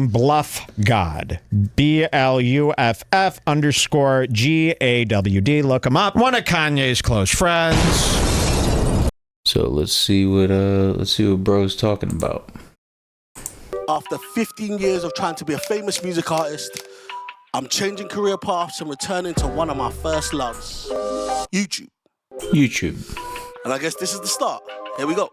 bluffgawd. BLUFF_GAWD. Look him up. One of Kanye's close friends. So let's see what bro's talking about. After 15 years of trying to be a famous music artist, I'm changing career paths and returning to one of my first loves, YouTube. And I guess this is the start. Here we go.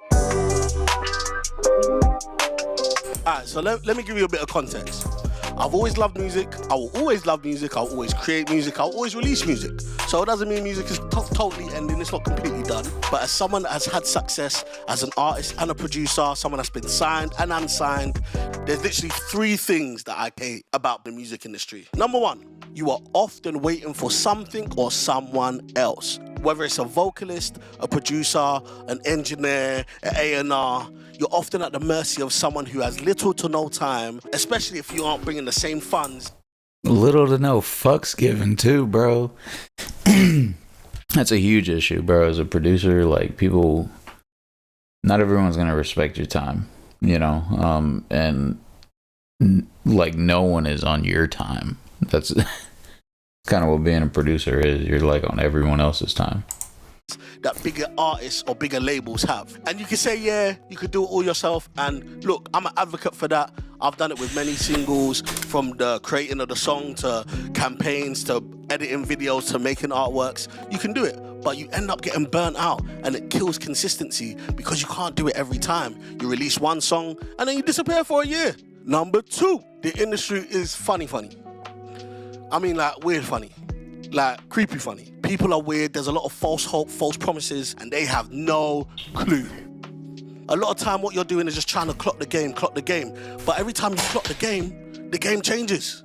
Alright, so let me give you a bit of context. I've always loved music. I will always love music. I'll always create music. I'll always release music. So it doesn't mean music is totally ending. It's not completely done. But as someone that has had success as an artist and a producer, someone that's been signed and unsigned, there's literally 3 things that I hate about the music industry. Number 1, you are often waiting for something or someone else. Whether it's a vocalist, a producer, an engineer, an A&R, you're often at the mercy of someone who has little to no time, especially if you aren't bringing the same funds. Little to no fucks given too, bro. That's a huge issue, bro. As a producer, like, people, not everyone's gonna respect your time, you know, and like, no one is on your time. That's kind of what being a producer is. You're like on everyone else's time That bigger artists or bigger labels have. And you can say, yeah, you could do it all yourself. And look, I'm an advocate for that. I've done it with many singles, from the creating of the song to campaigns to editing videos to making artworks. You can do it, but you end up getting burnt out, and it kills consistency because you can't do it every time. You release one song and then you disappear for a year. Number 2, the industry is funny. I mean, like, weird funny. Like, creepy funny. People are weird. There's a lot of false hope, false promises, and they have no clue. A lot of time what you're doing is just trying to clock the game. But every time you clock the game changes.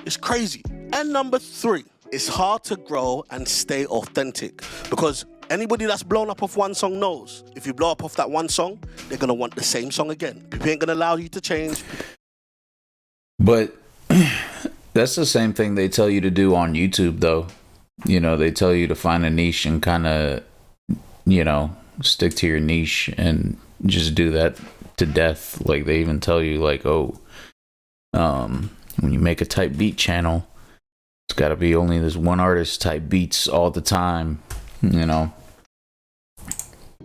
It's crazy. And number 3, it's hard to grow and stay authentic, because anybody that's blown up off one song knows if you blow up off that one song, they're going to want the same song again. People ain't going to allow you to change. But that's the same thing they tell you to do on YouTube, though. You know, they tell you to find a niche and kind of, you know, stick to your niche and just do that to death. Like, they even tell you, like, when you make a type beat channel, it's got to be only this one artist type beats all the time, you know.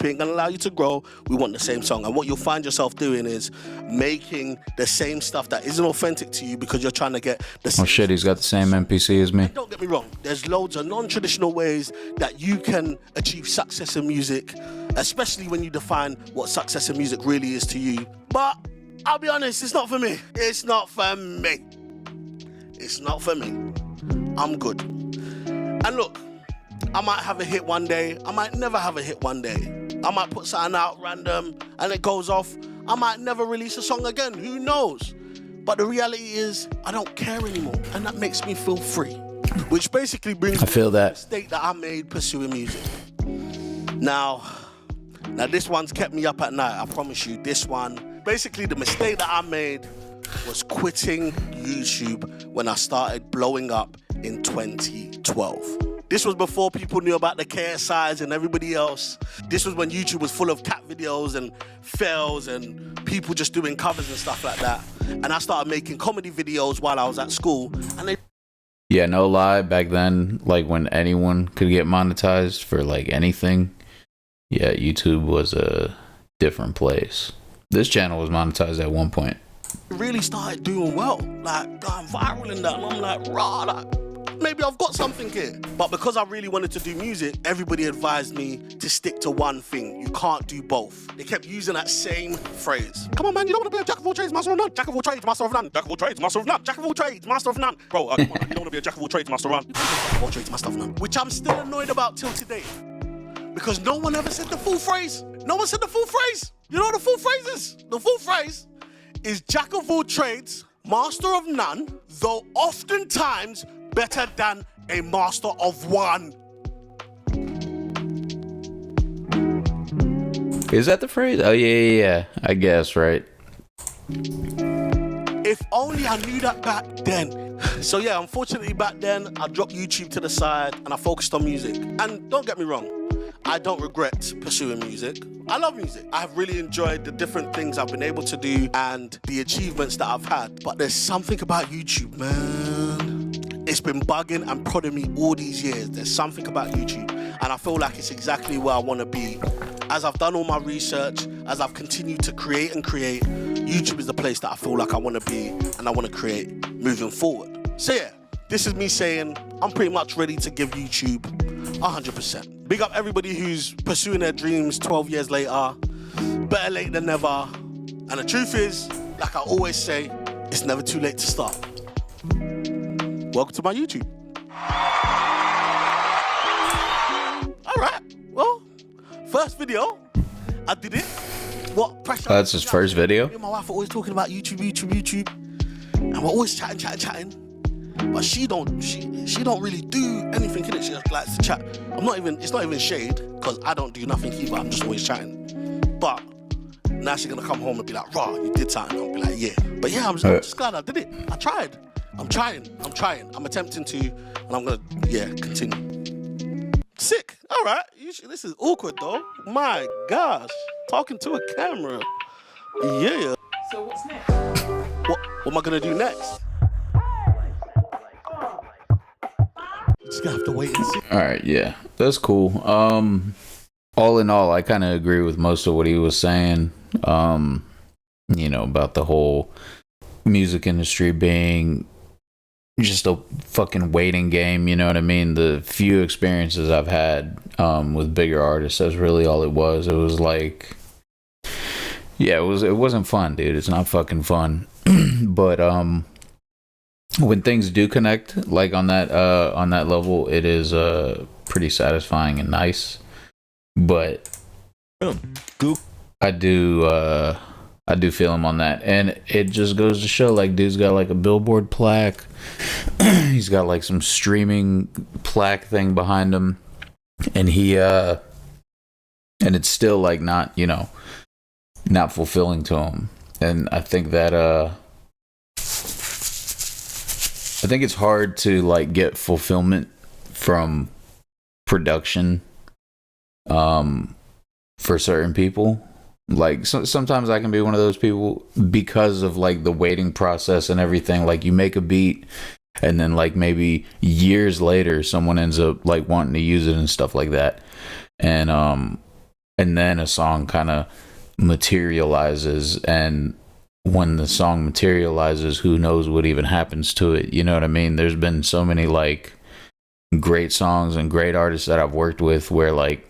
Ain't gonna allow you to grow. We want the same song, and what you'll find yourself doing is making the same stuff that isn't authentic to you because you're trying to get the same. Oh shit, he's got the same NPC as me. And don't get me wrong, there's loads of non-traditional ways that you can achieve success in music, especially when you define what success in music really is to you. But I'll be honest, it's not for me. It's not for me. I'm good. And look, I might have a hit one day, I might never have a hit one day. I might put something out random and it goes off. I might never release a song again, who knows? But the reality is, I don't care anymore, and that makes me feel free. Which basically brings me to the mistake that I made pursuing music. Now this one's kept me up at night, I promise you. This one, basically the mistake that I made was quitting YouTube when I started blowing up in 2012. This was before people knew about the KSIs and everybody else. This was when YouTube was full of cat videos and fails and people just doing covers and stuff like that. And I started making comedy videos while I was at school. And yeah, no lie, back then, like, when anyone could get monetized for, like, anything, yeah, YouTube was a different place. This channel was monetized at one point. Really started doing well, like going viral and that. And I'm like, rah, like, maybe I've got something here. But because I really wanted to do music, everybody advised me to stick to one thing. You can't do both. They kept using that same phrase. Come on, man, you don't want to be a jack of all trades, master of none. Jack of all trades, master of none. Jack of all trades, master of none. Jack of all trades, master of none. Bro, come on, man, you don't want to be a jack of all trades, master of none. Jack of all trades, master of none. Which I'm still annoyed about till today. Because no one ever said the full phrase. No one said the full phrase. You know what the full phrase is? The full phrase is jack of all trades, master of none, though oftentimes better than a master of one. Is that the phrase? Oh, yeah. I guess, right? If only I knew that back then. So yeah, unfortunately back then, I dropped YouTube to the side and I focused on music. And don't get me wrong, I don't regret pursuing music. I love music. I've really enjoyed the different things I've been able to do and the achievements that I've had. But there's something about YouTube, man. It's been bugging and prodding me all these years. There's something about YouTube, and I feel like it's exactly where I want to be. As I've done all my research, as I've continued to create, YouTube is the place that I feel like I want to be and I want to create moving forward. So yeah, this is me saying I'm pretty much ready to give YouTube 100%. Big up everybody who's pursuing their dreams 12 years later. Better late than never. And the truth is, like I always say, it's never too late to start. Welcome to my YouTube. All right, well, first video, I did it. What pressure? That's his first video? Me and my wife are always talking about YouTube. And we're always chatting. But she don't really do anything in it. She just likes to chat. It's not even shade, because I don't do nothing either. I'm just always chatting. But now she's gonna come home and be like, "Raw, you did something." I'll be like, "Yeah." But yeah, I'm just glad I did it. I tried. I'm trying. I'm attempting to, and I'm gonna, continue. Sick. All right. This is awkward though. My gosh, talking to a camera. Yeah. So what's next? What am I gonna do next? Just gonna have to wait and see. All right, yeah, that's cool. All in all, I kind of agree with most of what he was saying. About the whole music industry being just a fucking waiting game. You know what I mean? The few experiences I've had with bigger artists, that's really all it was. It was like, yeah, it wasn't fun, dude. It's not fucking fun. But when things do connect, like on that level, it is pretty satisfying and nice. But I do feel him on that, and it just goes to show, like, dude's got like a Billboard plaque. He's got like some streaming plaque thing behind him, and and it's still like not fulfilling to him. And I think that I think it's hard to like get fulfillment from production for certain people. Like sometimes I can be one of those people because of like the waiting process and everything. Like you make a beat and then like maybe years later someone ends up like wanting to use it and stuff like that. And then a song kind of materializes, and when the song materializes, who knows what even happens to it. You know what I mean? There's been so many like great songs and great artists that I've worked with where like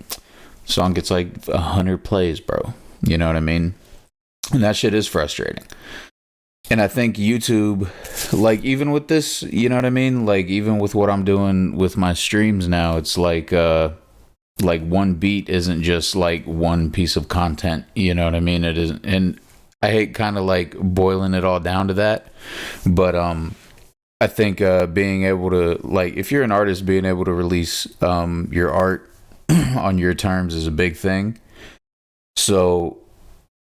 song gets like 100 plays, bro. You know what I mean? And that shit is frustrating. And I think YouTube, like even with this, you know what I mean? Like even with what I'm doing with my streams now, it's like one beat isn't just like one piece of content. You know what I mean? It isn't. And I hate kind of like boiling it all down to that. But I think being able to, like, if you're an artist, being able to release your art on your terms is a big thing. So,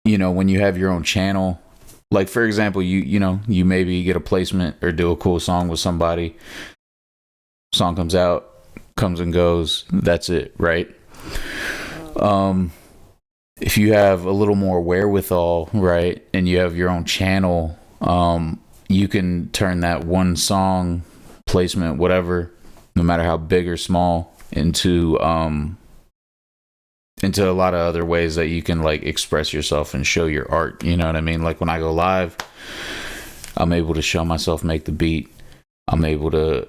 when you have your own channel, like for example, you maybe get a placement or do a cool song with somebody, song comes out, comes and goes, that's it, right? If you have a little more wherewithal, right, and you have your own channel, you can turn that one song placement, whatever, no matter how big or small, into a lot of other ways that you can like express yourself and show your art. You know what I mean? Like when I go live, I'm able to show myself, make the beat. I'm able to,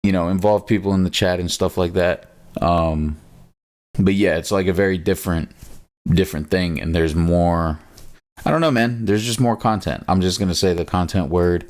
involve people in the chat and stuff like that. But yeah, it's like a very different thing, and there's more. I don't know, man. There's just more content. I'm just gonna say the content word.